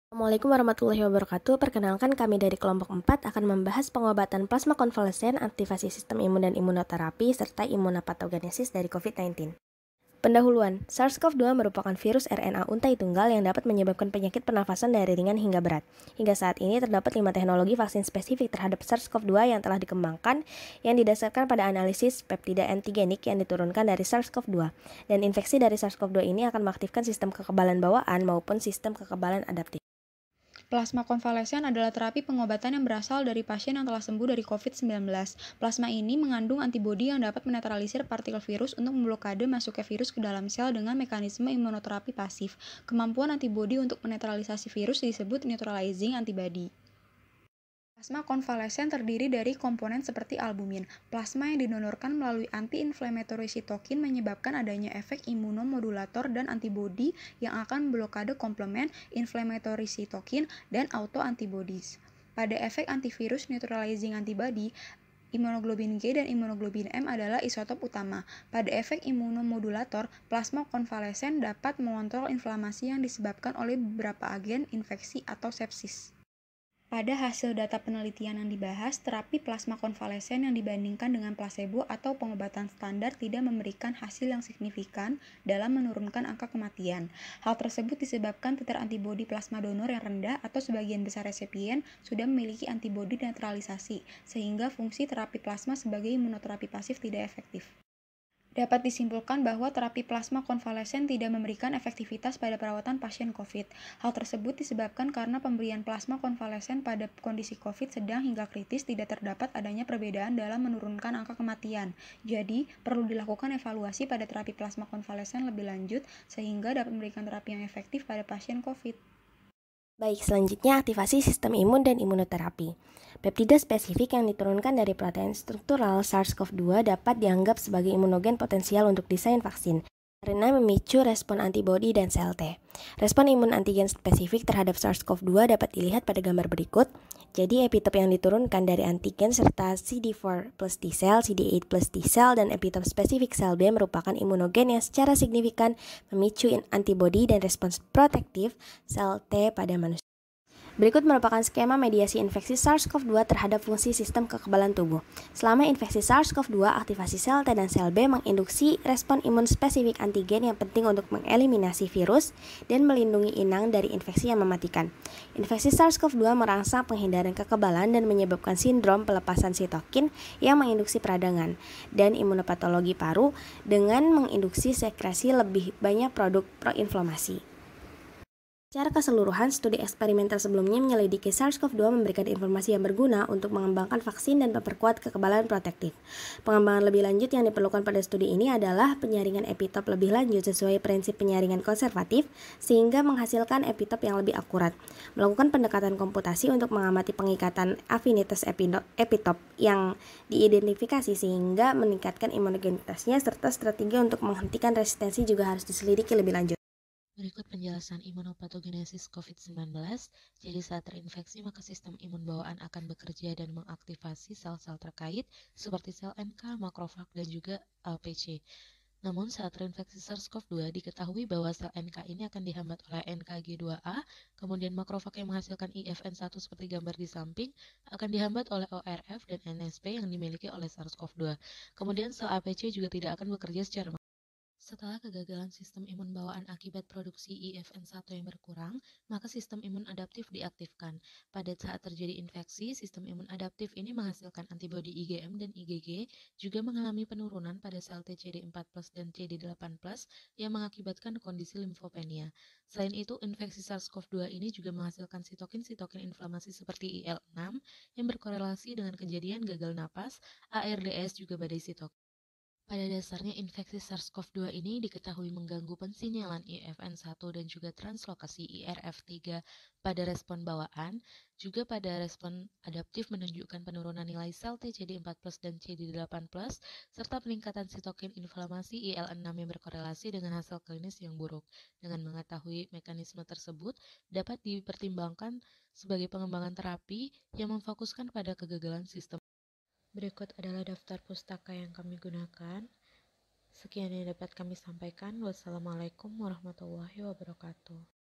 Assalamualaikum warahmatullahi wabarakatuh. Perkenalkan kami dari kelompok 4 akan membahas pengobatan plasma konvalesen, aktivasi sistem imun dan imunoterapi, serta imunopatogenesis dari COVID-19. Pendahuluan, SARS-CoV-2 merupakan virus RNA untai tunggal yang dapat menyebabkan penyakit pernafasan dari ringan hingga berat. Hingga saat ini terdapat 5 teknologi vaksin spesifik terhadap SARS-CoV-2 yang telah dikembangkan yang didasarkan pada analisis peptida antigenik yang diturunkan dari SARS-CoV-2. Dan infeksi dari SARS-CoV-2 ini akan mengaktifkan sistem kekebalan bawaan maupun sistem kekebalan adaptif. Plasma konvalesen adalah terapi pengobatan yang berasal dari pasien yang telah sembuh dari COVID-19. Plasma ini mengandung antibodi yang dapat menetralisir partikel virus untuk memblokade masuknya virus ke dalam sel dengan mekanisme imunoterapi pasif. Kemampuan antibodi untuk menetralisasi virus disebut neutralizing antibody. Plasma konvalesen terdiri dari komponen seperti albumin. Plasma yang didonorkan melalui anti-inflammatory sitokin menyebabkan adanya efek imunomodulator dan antibodi yang akan memblokade komplement inflammatory sitokin dan autoantibodies. Pada efek antivirus neutralizing antibody, imunoglobulin G dan imunoglobulin M adalah isotop utama. Pada efek imunomodulator, plasma konvalesen dapat mengontrol inflamasi yang disebabkan oleh beberapa agen infeksi atau sepsis. Pada hasil data penelitian yang dibahas, terapi plasma konvalesen yang dibandingkan dengan placebo atau pengobatan standar tidak memberikan hasil yang signifikan dalam menurunkan angka kematian. Hal tersebut disebabkan titer antibodi plasma donor yang rendah atau sebagian besar resipien sudah memiliki antibodi netralisasi, sehingga fungsi terapi plasma sebagai imunoterapi pasif tidak efektif. Dapat disimpulkan bahwa terapi plasma konvalesen tidak memberikan efektivitas pada perawatan pasien COVID. Hal tersebut disebabkan karena pemberian plasma konvalesen pada kondisi COVID sedang hingga kritis tidak terdapat adanya perbedaan dalam menurunkan angka kematian. Jadi, perlu dilakukan evaluasi pada terapi plasma konvalesen lebih lanjut sehingga dapat memberikan terapi yang efektif pada pasien COVID. Baik, selanjutnya aktivasi sistem imun dan imunoterapi. Peptida spesifik yang diturunkan dari protein struktural SARS-CoV-2 dapat dianggap sebagai imunogen potensial untuk desain vaksin karena memicu respon antibodi dan sel T. Respon imun antigen spesifik terhadap SARS-CoV-2 dapat dilihat pada gambar berikut. Jadi epitop yang diturunkan dari antigen serta CD4 plus T cell, CD8 plus T cell, dan epitop spesifik sel B merupakan imunogen yang secara signifikan memicu antibodi dan respons protektif sel T pada manusia. Berikut merupakan skema mediasi infeksi SARS-CoV-2 terhadap fungsi sistem kekebalan tubuh. Selama infeksi SARS-CoV-2, aktivasi sel T dan sel B menginduksi respon imun spesifik antigen yang penting untuk mengeliminasi virus dan melindungi inang dari infeksi yang mematikan. Infeksi SARS-CoV-2 merangsang penghindaran kekebalan dan menyebabkan sindrom pelepasan sitokin yang menginduksi peradangan dan imunopatologi paru dengan menginduksi sekresi lebih banyak produk proinflamasi. Secara keseluruhan, studi eksperimental sebelumnya menyelidiki SARS-CoV-2 memberikan informasi yang berguna untuk mengembangkan vaksin dan memperkuat kekebalan protektif. Pengembangan lebih lanjut yang diperlukan pada studi ini adalah penyaringan epitop lebih lanjut sesuai prinsip penyaringan konservatif sehingga menghasilkan epitop yang lebih akurat. Melakukan pendekatan komputasi untuk mengamati pengikatan afinitas epitop yang diidentifikasi sehingga meningkatkan imunogenitasnya serta strategi untuk menghentikan resistensi juga harus diselidiki lebih lanjut. Berikut penjelasan imunopatogenesis COVID-19. Jadi saat terinfeksi maka sistem imun bawaan akan bekerja dan mengaktifasi sel-sel terkait seperti sel NK, makrofag, dan juga LPC. Namun saat terinfeksi SARS-CoV-2 diketahui bahwa sel NK ini akan dihambat oleh NKG2A, kemudian makrofag yang menghasilkan IFN1 seperti gambar di samping akan dihambat oleh ORF dan NSP yang dimiliki oleh SARS-CoV-2. Kemudian sel APC juga tidak akan bekerja secara setelah kegagalan sistem imun bawaan akibat produksi IFN1 yang berkurang, maka sistem imun adaptif diaktifkan. Pada saat terjadi infeksi, sistem imun adaptif ini menghasilkan antibodi IgM dan IgG, juga mengalami penurunan pada sel TCD4+ dan CD8+ yang mengakibatkan kondisi limfopenia. Selain itu, infeksi SARS-CoV-2 ini juga menghasilkan sitokin-sitokin inflamasi seperti IL-6 yang berkorelasi dengan kejadian gagal napas, ARDS juga badai sitokin. Pada dasarnya, infeksi SARS-CoV-2 ini diketahui mengganggu pensinyalan IFN1 dan juga translokasi IRF3 pada respon bawaan, juga pada respon adaptif menunjukkan penurunan nilai sel TCD4+ dan CD8+, serta peningkatan sitokin inflamasi IL-6 yang berkorelasi dengan hasil klinis yang buruk. Dengan mengetahui mekanisme tersebut, dapat dipertimbangkan sebagai pengembangan terapi yang memfokuskan pada kegagalan sistem. Berikut adalah daftar pustaka yang kami gunakan. Sekian yang dapat kami sampaikan. Wassalamualaikum warahmatullahi wabarakatuh.